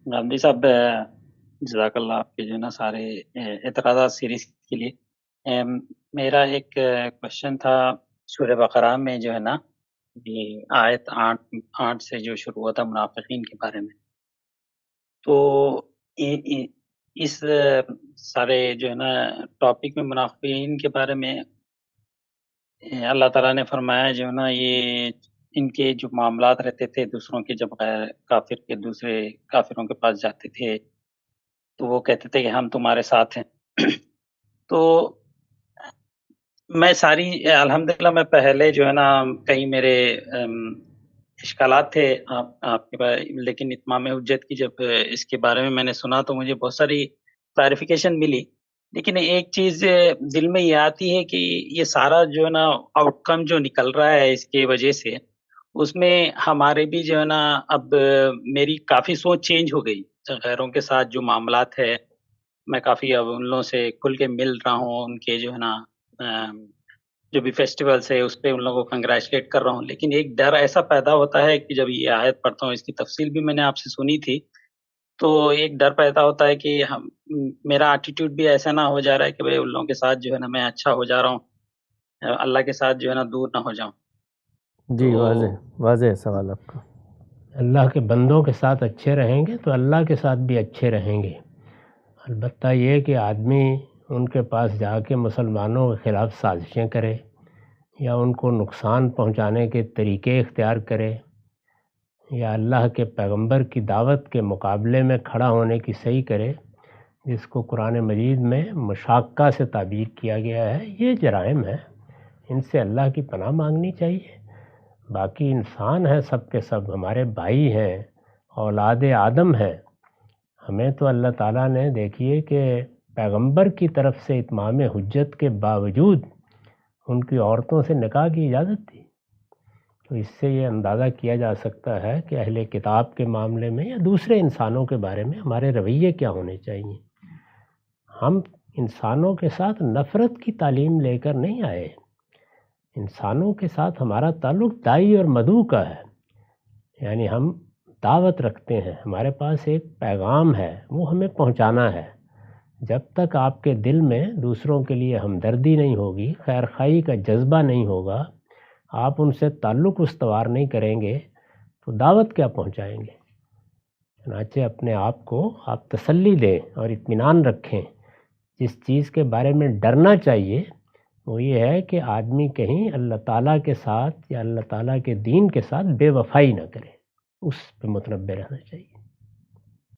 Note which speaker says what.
Speaker 1: गांधी साहब, जज़ाकल्लाह आपके जो है ना सारे एतराज़ात सीरीज़ के लिए। मेरा एक क्वेश्चन था, सूरह बकरा में जो है ना, ये आयत 8 8 से जो शुरू हुआ था मुनाफ़िकीन के बारे में। तो इ इ इस सारे जो है ना टॉपिक में मुनाफ़िकीन के बारे में अल्लाह ताला ने फरमाया जो है ना, ये इनके जो मामलात रहते थे दूसरों के, जब काफ़िर के दूसरे काफ़िरों के पास जाते थे, तो वो कहते थे कि हम तुम्हारे साथ हैं। तो मैं सारी अल्हम्दुलिल्लाह मैं पहले जो है ना कई मेरे इश्कालात थे आपके लेकिन इत्माम हुज्जत की जब इसके बारे में मैंने सुना तो मुझे बहुत सारी क्लैरिफ़िकेशन मिली। लेकिन एक चीज़ दिल में ये आती है कि ये सारा जो है ना आउटकम जो निकल रहा है इसकी वजह से, उसमें हमारे भी जो है ना अब मेरी काफ़ी सोच चेंज हो गई। गैरों के साथ जो मामलात है, मैं काफ़ी अब उन लोगों से खुल के मिल रहा हूँ, उनके जो है ना जो भी फेस्टिवल्स है, उसपे उन लोगों को कांग्रेचुलेट कर रहा हूँ। लेकिन एक डर ऐसा पैदा होता है कि जब ये आयत पढ़ता हूँ, इसकी तफ़सील भी मैंने आपसे सुनी थी, तो एक डर पैदा होता है कि मेरा एटीट्यूड भी ऐसा ना हो जा रहा है कि भई उन लोगों के साथ जो है ना मैं अच्छा हो जा रहा हूँ, अल्लाह के साथ जो है ना दूर ना हो जाऊँ।
Speaker 2: जी, वाज़ेह
Speaker 1: तो
Speaker 2: वाज़ेह सवाल आपका।
Speaker 3: अल्लाह के बंदों के साथ अच्छे रहेंगे तो अल्लाह के साथ भी अच्छे रहेंगे। अलबत्ता ये कि आदमी उनके पास जाके मुसलमानों के ख़िलाफ़ साजिशें करे या उनको नुकसान पहुंचाने के तरीक़े इख्तियार करे या अल्लाह के पैगंबर की दावत के मुकाबले में खड़ा होने की सही करे, जिसको कुरान मजीद में मुशाक्का से ताबीर किया गया है, ये जराइम है। इनसे अल्लाह की पनाह मांगनी चाहिए। बाकी इंसान हैं, सब के सब हमारे भाई हैं, औलाद आदम हैं। हमें तो अल्लाह ताला ने देखिए कि पैगंबर की तरफ से इत्माम हुज्जत के बावजूद उनकी औरतों से निकाह की इजाज़त दी। तो इससे ये अंदाज़ा किया जा सकता है कि अहले किताब के मामले में या दूसरे इंसानों के बारे में हमारे रवैये क्या होने चाहिए। हम इंसानों के साथ नफ़रत की तालीम लेकर नहीं आए। इंसानों के साथ हमारा ताल्लुक़ दाई और मधु का है, यानी हम दावत रखते हैं, हमारे पास एक पैगाम है, वो हमें पहुंचाना है। जब तक आपके दिल में दूसरों के लिए हमदर्दी नहीं होगी, खैर खाई का जज्बा नहीं होगा, आप उनसे ताल्लुक़ उस्तवार नहीं करेंगे तो दावत क्या पहुंचाएंगे। चनाचे अपने आप को आप तसल्ली दें और इत्मीनान रखें। जिस चीज़ के बारे में डरना चाहिए वो ये है कि आदमी कहीं अल्लाह ताला के साथ या अल्लाह ताला के दीन के साथ बेवफाई ना करे, उस पे मुतनब्बे रहना चाहिए।